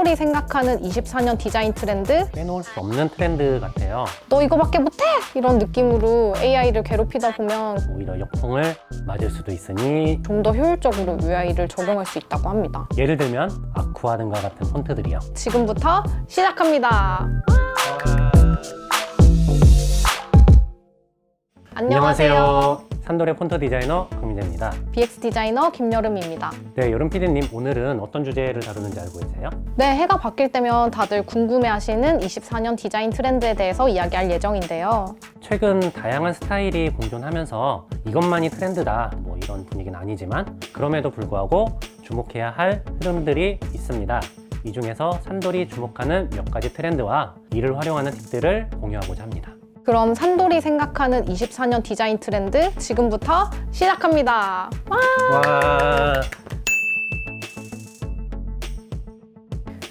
산돌이 생각하는 24년 디자인 트렌드? 빼놓을 수 없는 트렌드 같아요. 너 이거밖에 못해! 이런 느낌으로 AI를 괴롭히다 보면 오히려 역풍을 맞을 수도 있으니 좀 더 효율적으로 UI를 적용할 수 있다고 합니다. 예를 들면 아쿠아 등과 같은 폰트들이요. 지금부터 시작합니다. 안녕하세요. 산돌의 폰트 디자이너 금민재입니다. BX 디자이너 김여름입니다. 네, 여름 PD님 오늘은 어떤 주제를 다루는지 알고 계세요? 네, 해가 바뀔 때면 다들 궁금해하시는 24년 디자인 트렌드에 대해서 이야기할 예정인데요. 최근 다양한 스타일이 공존하면서 이것만이 트렌드다 뭐 이런 분위기는 아니지만 그럼에도 불구하고 주목해야 할 흐름들이 있습니다. 이 중에서 산돌이 주목하는 몇 가지 트렌드와 이를 활용하는 팁들을 공유하고자 합니다. 그럼 산돌이 생각하는 24년 디자인 트렌드 지금부터 시작합니다. 와,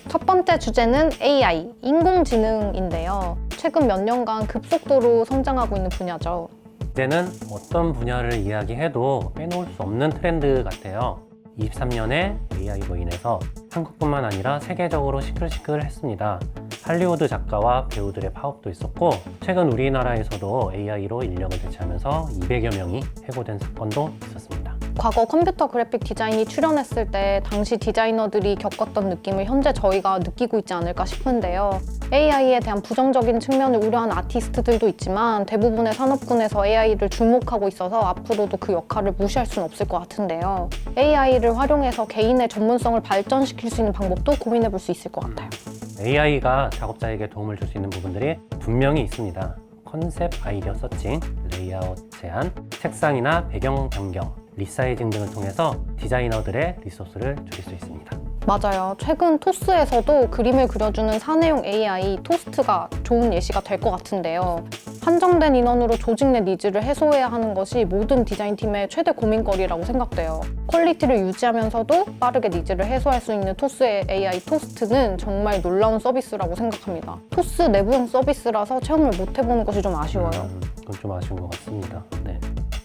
첫 번째 주제는 AI, 인공지능인데요. 최근 몇 년간 급속도로 성장하고 있는 분야죠. 이제는 어떤 분야를 이야기해도 빼놓을 수 없는 트렌드 같아요. 23년에 AI로 인해서 한국뿐만 아니라 세계적으로 시끌시끌했습니다. 할리우드 작가와 배우들의 파업도 있었고 최근 우리나라에서도 AI로 인력을 대체하면서 200여 명이 해고된 사건도 있었습니다. 과거 컴퓨터 그래픽 디자인이 출현했을 때 당시 디자이너들이 겪었던 느낌을 현재 저희가 느끼고 있지 않을까 싶은데요. AI에 대한 부정적인 측면을 우려하는 아티스트들도 있지만 대부분의 산업군에서 AI를 주목하고 있어서 앞으로도 그 역할을 무시할 수는 없을 것 같은데요. AI를 활용해서 개인의 전문성을 발전시킬 수 있는 방법도 고민해 볼 수 있을 것 같아요. AI가 작업자에게 도움을 줄 수 있는 부분들이 분명히 있습니다. 컨셉 아이디어 서칭, 레이아웃 제안, 색상이나 배경 변경, 리사이징 등을 통해서 디자이너들의 리소스를 줄일 수 있습니다. 맞아요. 최근 토스에서도 그림을 그려주는 사내용 AI 토스트가 좋은 예시가 될 것 같은데요. 한정된 인원으로 조직 내 니즈를 해소해야 하는 것이 모든 디자인팀의 최대 고민거리라고 생각돼요. 퀄리티를 유지하면서도 빠르게 니즈를 해소할 수 있는 토스의 AI 토스트는 정말 놀라운 서비스라고 생각합니다. 토스 내부형 서비스라서 체험을 못 해보는 것이 좀 아쉬워요. 그건 좀 아쉬운 것 같습니다. 네.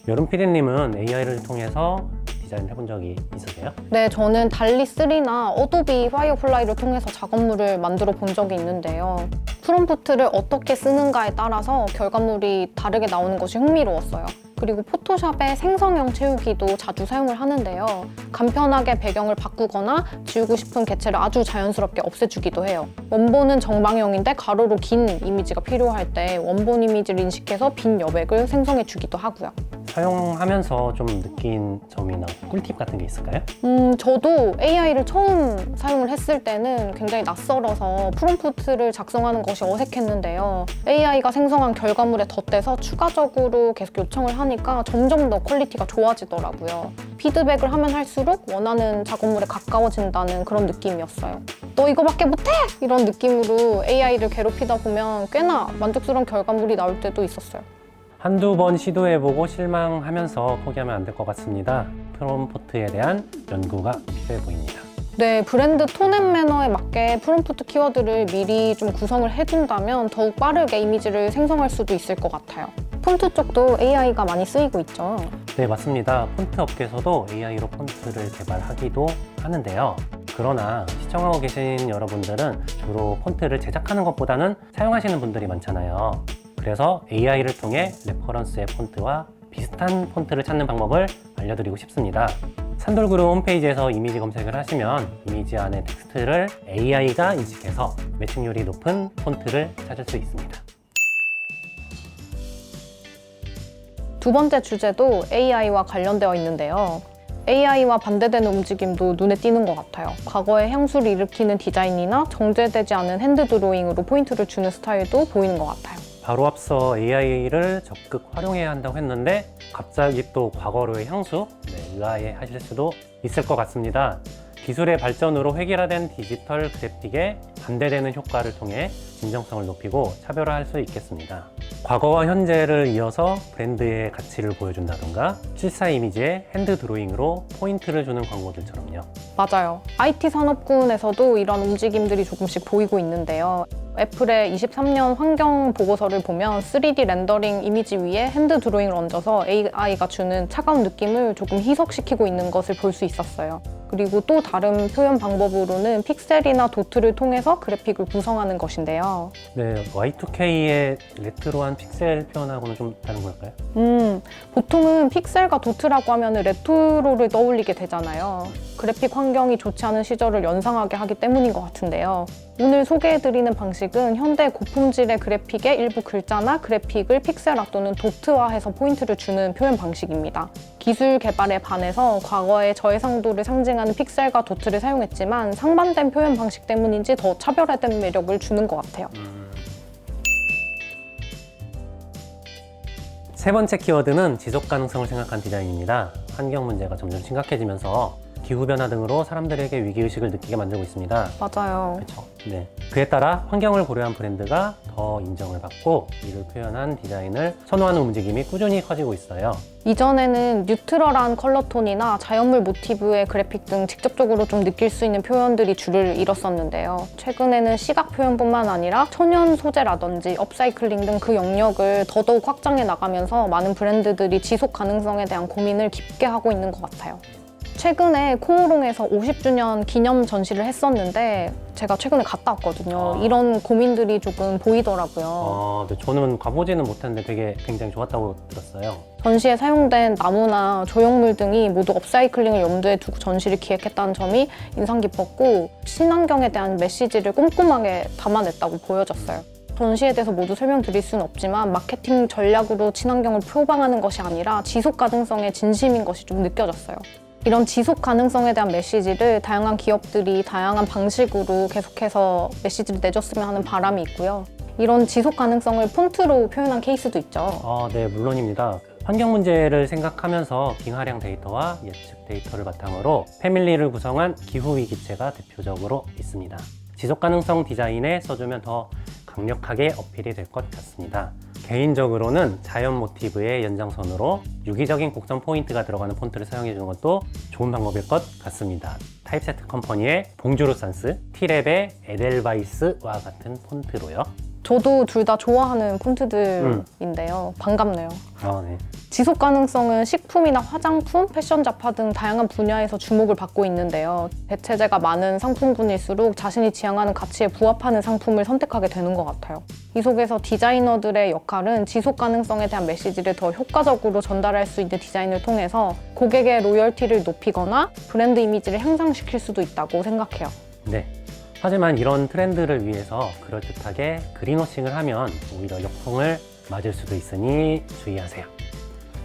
여름 PD님은 AI를 통해서 디자인을 해본 적이 있으세요? 네, 저는 달리3나 어도비 파이어플라이를 통해서 작업물을 만들어 본 적이 있는데요. 프롬프트를 어떻게 쓰는가에 따라서 결과물이 다르게 나오는 것이 흥미로웠어요. 그리고 포토샵의 생성형 채우기도 자주 사용을 하는데요. 간편하게 배경을 바꾸거나 지우고 싶은 개체를 아주 자연스럽게 없애주기도 해요. 원본은 정방형인데 가로로 긴 이미지가 필요할 때 원본 이미지를 인식해서 빈 여백을 생성해주기도 하고요. 사용하면서 좀 느낀 점이나 꿀팁 같은 게 있을까요? 저도 AI를 처음 사용을 했을 때는 굉장히 낯설어서 프롬프트를 작성하는 것이 어색했는데요. AI가 생성한 결과물에 덧대서 추가적으로 계속 요청을 하니까 점점 더 퀄리티가 좋아지더라고요. 피드백을 하면 할수록 원하는 작업물에 가까워진다는 그런 느낌이었어요. 너 이거밖에 못해! 이런 느낌으로 AI를 괴롭히다 보면 꽤나 만족스러운 결과물이 나올 때도 있었어요. 한두 번 시도해보고 실망하면서 포기하면 안 될 것 같습니다. 프롬프트에 대한 연구가 필요해 보입니다. 네, 브랜드 톤 앤 매너에 맞게 프롬프트 키워드를 미리 좀 구성을 해둔다면 더욱 빠르게 이미지를 생성할 수도 있을 것 같아요. 폰트 쪽도 AI가 많이 쓰이고 있죠. 네, 맞습니다. 폰트 업계에서도 AI로 폰트를 개발하기도 하는데요. 그러나 시청하고 계신 여러분들은 주로 폰트를 제작하는 것보다는 사용하시는 분들이 많잖아요. 그래서 AI를 통해 레퍼런스의 폰트와 비슷한 폰트를 찾는 방법을 알려드리고 싶습니다. 산돌그룹 홈페이지에서 이미지 검색을 하시면 이미지 안에 텍스트를 AI가 인식해서 매칭률이 높은 폰트를 찾을 수 있습니다. 두 번째 주제도 AI와 관련되어 있는데요. AI와 반대되는 움직임도 눈에 띄는 것 같아요. 과거의 향수를 일으키는 디자인이나 정제되지 않은 핸드 드로잉으로 포인트를 주는 스타일도 보이는 것 같아요. 바로 앞서 AI를 적극 활용해야 한다고 했는데 갑자기 또 과거로의 향수 의아해 하실 수도 있을 것 같습니다. 기술의 발전으로 획일화된 디지털 그래픽에 반대되는 효과를 통해 진정성을 높이고 차별화할 수 있겠습니다. 과거와 현재를 이어서 브랜드의 가치를 보여준다던가 실사 이미지에 핸드 드로잉으로 포인트를 주는 광고들처럼요. 맞아요. IT 산업군에서도 이런 움직임들이 조금씩 보이고 있는데요. 애플의 23년 환경 보고서를 보면 3D 렌더링 이미지 위에 핸드 드로잉을 얹어서 AI가 주는 차가운 느낌을 조금 희석시키고 있는 것을 볼 수 있었어요. 그리고 또 다른 표현 방법으로는 픽셀이나 도트를 통해서 그래픽을 구성하는 것인데요. 네, Y2K의 레트로한 픽셀 표현하고는 좀 다른 걸까요? 보통은 픽셀과 도트라고 하면 레트로를 떠올리게 되잖아요. 그래픽 환경이 좋지 않은 시절을 연상하게 하기 때문인 것 같은데요. 오늘 소개해드리는 방식은 현대 고품질의 그래픽의 일부 글자나 그래픽을 픽셀화 또는 도트화해서 포인트를 주는 표현 방식입니다. 기술 개발에 반해서 과거의 저해상도를 상징하는 픽셀과 도트를 사용했지만 상반된 표현 방식 때문인지 더 차별화된 매력을 주는 것 같아요. 세 번째 키워드는 지속 가능성을 생각한 디자인입니다. 환경 문제가 점점 심각해지면서 기후변화 등으로 사람들에게 위기의식을 느끼게 만들고 있습니다. 맞아요. 그렇죠. 네. 그에 따라 환경을 고려한 브랜드가 더 인정을 받고 이를 표현한 디자인을 선호하는 움직임이 꾸준히 커지고 있어요. 이전에는 뉴트럴한 컬러톤이나 자연물 모티브의 그래픽 등 직접적으로 좀 느낄 수 있는 표현들이 줄을 이뤘었는데요. 최근에는 시각 표현뿐만 아니라 천연 소재라든지 업사이클링 등 그 영역을 더더욱 확장해 나가면서 많은 브랜드들이 지속 가능성에 대한 고민을 깊게 하고 있는 것 같아요. 최근에 코오롱에서 50주년 기념 전시를 했었는데 제가 최근에 갔다 왔거든요. 이런 고민들이 조금 보이더라고요. 네, 저는 가보지는 못했는데 되게 굉장히 좋았다고 들었어요. 전시에 사용된 나무나 조형물 등이 모두 업사이클링을 염두에 두고 전시를 기획했다는 점이 인상 깊었고 친환경에 대한 메시지를 꼼꼼하게 담아냈다고 보여졌어요. 전시에 대해서 모두 설명드릴 수는 없지만 마케팅 전략으로 친환경을 표방하는 것이 아니라 지속 가능성에 진심인 것이 좀 느껴졌어요. 이런 지속 가능성에 대한 메시지를 다양한 기업들이 다양한 방식으로 계속해서 메시지를 내줬으면 하는 바람이 있고요. 이런 지속 가능성을 폰트로 표현한 케이스도 있죠. 네, 물론입니다. 환경 문제를 생각하면서 빙하량 데이터와 예측 데이터를 바탕으로 패밀리를 구성한 기후위기체가 대표적으로 있습니다. 지속 가능성 디자인에 써주면 더 강력하게 어필이 될 것 같습니다. 개인적으로는 자연 모티브의 연장선으로 유기적인 곡선 포인트가 들어가는 폰트를 사용해 주는 것도 좋은 방법일 것 같습니다. 타입세트 컴퍼니의 봉주르산스, 티랩의 에델바이스와 같은 폰트로요. 저도 둘 다 좋아하는 폰트들인데요. 반갑네요. 네. 지속 가능성은 식품이나 화장품, 패션 잡화 등 다양한 분야에서 주목을 받고 있는데요. 대체재가 많은 상품군일수록 자신이 지향하는 가치에 부합하는 상품을 선택하게 되는 것 같아요. 이 속에서 디자이너들의 역할은 지속 가능성에 대한 메시지를 더 효과적으로 전달할 수 있는 디자인을 통해서 고객의 로열티를 높이거나 브랜드 이미지를 향상시킬 수도 있다고 생각해요. 네. 하지만 이런 트렌드를 위해서 그럴듯하게 그린워싱을 하면 오히려 역풍을 맞을 수도 있으니 주의하세요.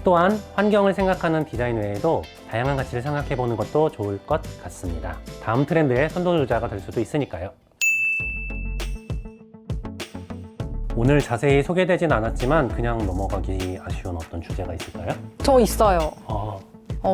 또한 환경을 생각하는 디자인 외에도 다양한 가치를 생각해보는 것도 좋을 것 같습니다. 다음 트렌드의 선도주자가 될 수도 있으니까요. 오늘 자세히 소개되진 않았지만 그냥 넘어가기 아쉬운 어떤 주제가 있을까요? 저 있어요.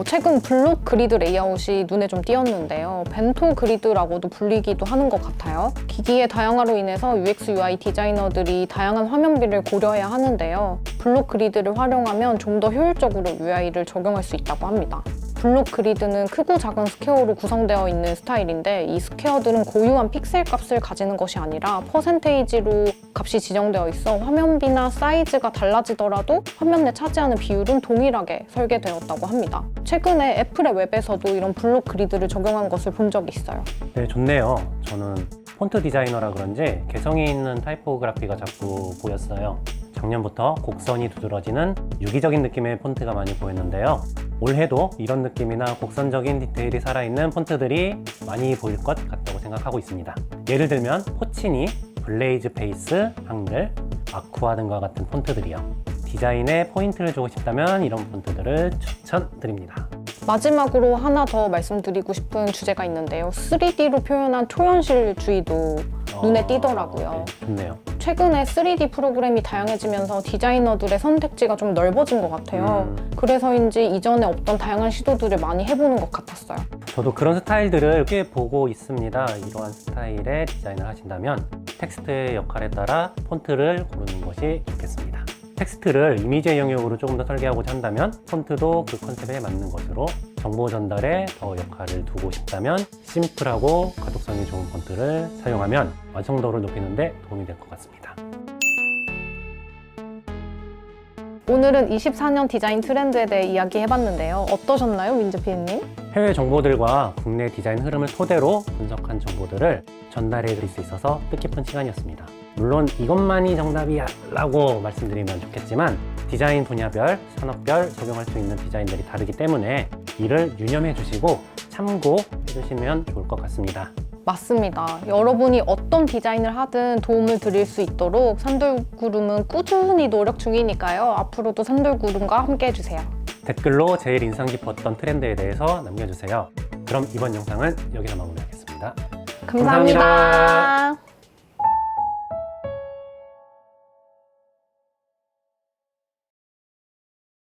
최근 블록 그리드 레이아웃이 눈에 좀 띄었는데요. 벤토 그리드라고도 불리기도 하는 것 같아요. 기기의 다양화로 인해서 UX, UI 디자이너들이 다양한 화면비를 고려해야 하는데요. 블록 그리드를 활용하면 좀 더 효율적으로 UI를 적용할 수 있다고 합니다. 블록 그리드는 크고 작은 스퀘어로 구성되어 있는 스타일인데 이 스퀘어들은 고유한 픽셀 값을 가지는 것이 아니라 퍼센테이지로 값이 지정되어 있어 화면비나 사이즈가 달라지더라도 화면 내 차지하는 비율은 동일하게 설계되었다고 합니다. 최근에 애플의 웹에서도 이런 블록 그리드를 적용한 것을 본 적이 있어요. 네, 좋네요. 저는 폰트 디자이너라 그런지 개성이 있는 타이포그래피가 자꾸 보였어요. 작년부터 곡선이 두드러지는 유기적인 느낌의 폰트가 많이 보였는데요. 올해도 이런 느낌이나 곡선적인 디테일이 살아있는 폰트들이 많이 보일 것 같다고 생각하고 있습니다. 예를 들면 포치니, 블레이즈 페이스, 한글, 아쿠아 등과 같은 폰트들이요. 디자인에 포인트를 주고 싶다면 이런 폰트들을 추천드립니다. 마지막으로 하나 더 말씀드리고 싶은 주제가 있는데요. 3D로 표현한 초현실주의도 눈에 띄더라고요. 네, 좋네요. 최근에 3D 프로그램이 다양해지면서 디자이너들의 선택지가 좀 넓어진 것 같아요. 그래서인지 이전에 없던 다양한 시도들을 많이 해보는 것 같았어요. 저도 그런 스타일들을 꽤 보고 있습니다. 이러한 스타일의 디자인을 하신다면 텍스트의 역할에 따라 폰트를 고르는 것이 좋겠습니다. 텍스트를 이미지의 영역으로 조금 더 설계하고자 한다면 폰트도 그 컨셉에 맞는 것으로 정보 전달에 더 역할을 두고 싶다면 심플하고 가독성이 좋은 폰트를 사용하면 완성도를 높이는 데 도움이 될 것 같습니다. 오늘은 24년 디자인 트렌드에 대해 이야기해봤는데요. 어떠셨나요, 민재 PD님? 해외 정보들과 국내 디자인 흐름을 토대로 분석한 정보들을 전달해 드릴 수 있어서 뜻깊은 시간이었습니다. 물론 이것만이 정답이야 라고 말씀드리면 좋겠지만 디자인 분야별, 산업별 적용할 수 있는 디자인들이 다르기 때문에 이를 유념해 주시고 참고해 주시면 좋을 것 같습니다. 맞습니다. 여러분이 어떤 디자인을 하든 도움을 드릴 수 있도록 산돌구름은 꾸준히 노력 중이니까요. 앞으로도 산돌구름과 함께 해주세요. 댓글로 제일 인상 깊었던 트렌드에 대해서 남겨주세요. 그럼 이번 영상은 여기서 마무리하겠습니다. 감사합니다.